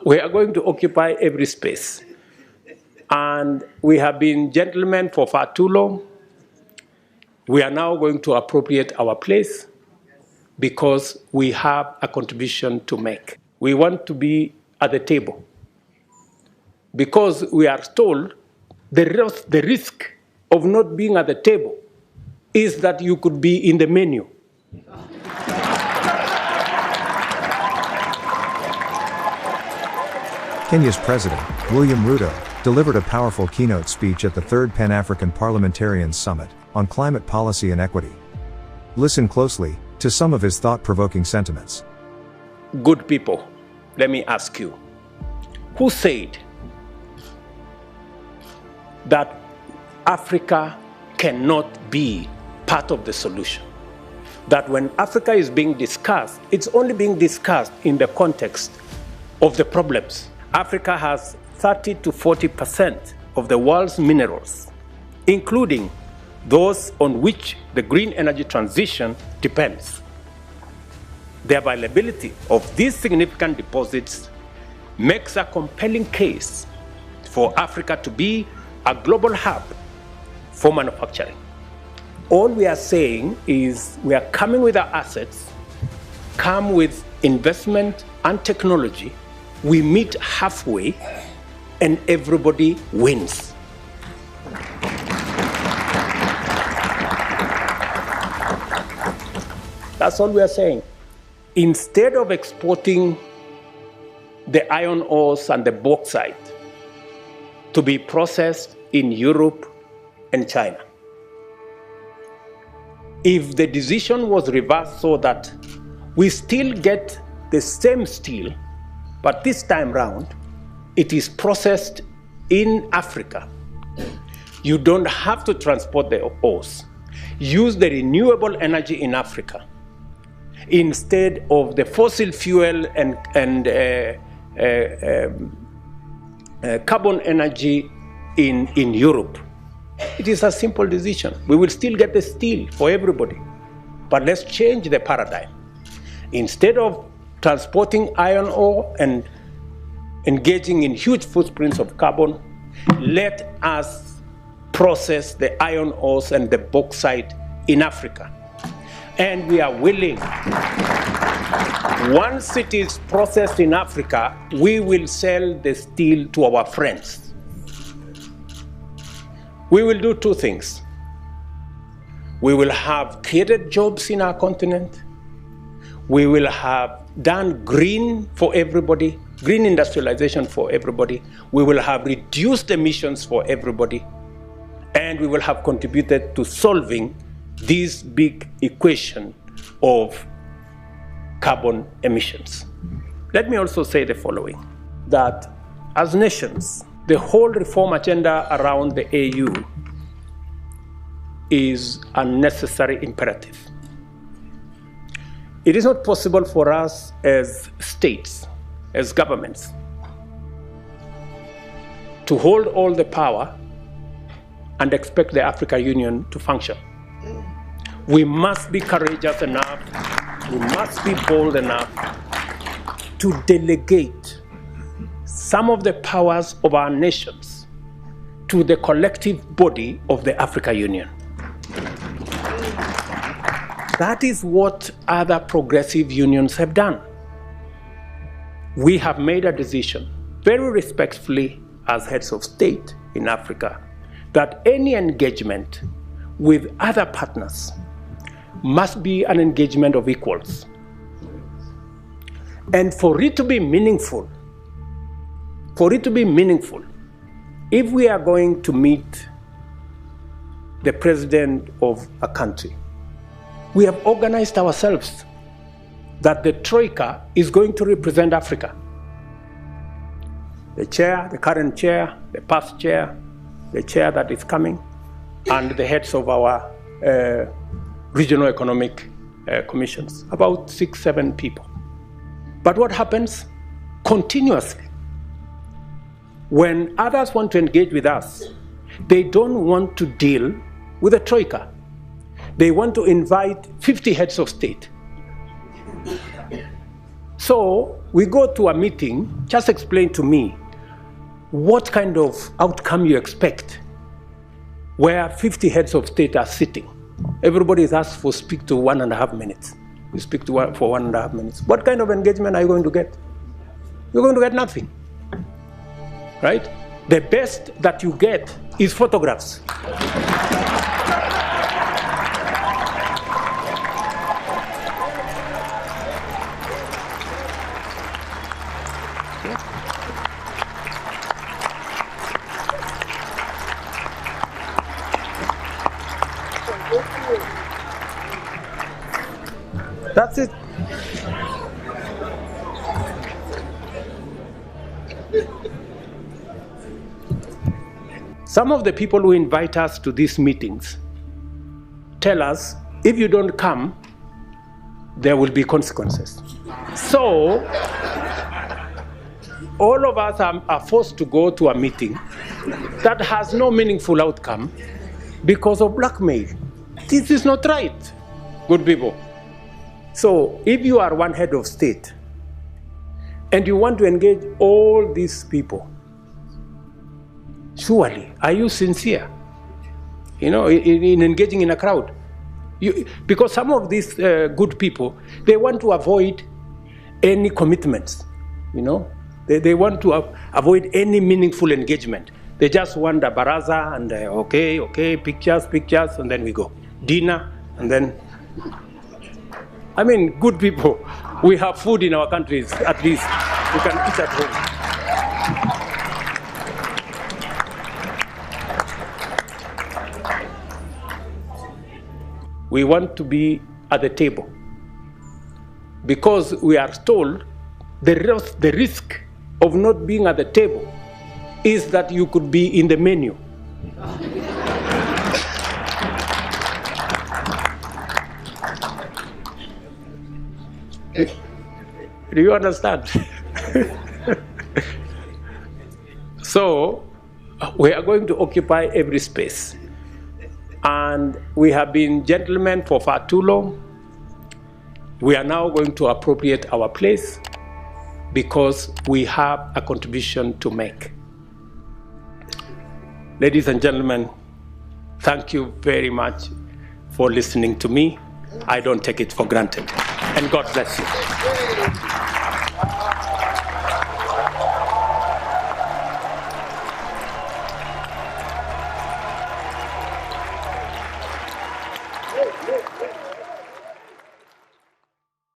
We are going to occupy every space. And we have been gentlemen for far too long. We are now going to appropriate our place because we have a contribution to make. We want to be at the table because we are told the risk of not being at the table is that you could be in the menu. Kenya's President, William Ruto, delivered a powerful keynote speech at the Third Pan-African Parliamentarians Summit on climate policy and equity. Listen closely to some of his thought-provoking sentiments. Good people, let me ask you, who said that Africa cannot be part of the solution? That when Africa is being discussed, it's only being discussed in the context of the problems. Africa has 30 to 40% of the world's minerals, including those on which the green energy transition depends. The availability of these significant deposits makes a compelling case for Africa to be a global hub for manufacturing. All we are saying is we are coming with our assets, come with investment and technology, we meet halfway, and everybody wins. That's all we are saying. Instead of exporting the iron ores and the bauxite to be processed in Europe and China, if the decision was reversed so that we still get the same steel, but this time round, it is processed in Africa. You don't have to transport the ores. Use the renewable energy in Africa instead of the fossil fuel and carbon energy in Europe. It is a simple decision. We will still get the steel for everybody, but let's change the paradigm. Instead of transporting iron ore and engaging in huge footprints of carbon, let us process the iron ores and the bauxite in Africa. And we are willing, once it is processed in Africa, we will sell the steel to our friends. We will do two things. We will have created jobs in our continent. We will have done green for everybody, green industrialization for everybody. We will have reduced emissions for everybody. And we will have contributed to solving this big equation of carbon emissions. Let me also say the following, that as nations, the whole reform agenda around the AU is a necessary imperative. It is not possible for us as states, as governments, to hold all the power and expect the African Union to function. We must be courageous enough, we must be bold enough to delegate some of the powers of our nations to the collective body of the African Union. That is what other progressive unions have done. We have made a decision, very respectfully as heads of state in Africa, that any engagement with other partners must be an engagement of equals. And for it to be meaningful, if we are going to meet the president of a country, we have organized ourselves that the Troika is going to represent Africa. The chair, the current chair, the past chair, the chair that is coming, and the heads of our regional economic commissions, about 6, 7 people. But what happens continuously? When others want to engage with us, they don't want to deal with the Troika. They want to invite 50 heads of state. So we go to a meeting, just explain to me what kind of outcome you expect where 50 heads of state are sitting. Everybody is asked for speak to 1.5 minutes. You speak to for 1.5 minutes. What kind of engagement are you going to get? You're going to get nothing, right? The best that you get is photographs. That's it. Some of the people who invite us to these meetings tell us, if you don't come, there will be consequences. So, all of us are forced to go to a meeting that has no meaningful outcome because of blackmail. This is not right, good people. So, if you are one head of state and you want to engage all these people, surely, are you sincere? You know, in engaging in a crowd? Because some of these good people, they want to avoid any commitments, you know? They want to avoid any meaningful engagement. They just want a baraza and okay, pictures, and then we go. Dinner, and then... I mean, good people, we have food in our countries, at least. We can eat at home. We want to be at the table because we are told the risk of not being at the table is that you could be in the menu. Do you understand? So, we are going to occupy every space. And we have been gentlemen for far too long. We are now going to appropriate our place because we have a contribution to make. Ladies and gentlemen, thank you very much for listening to me. I don't take it for granted. And God bless you.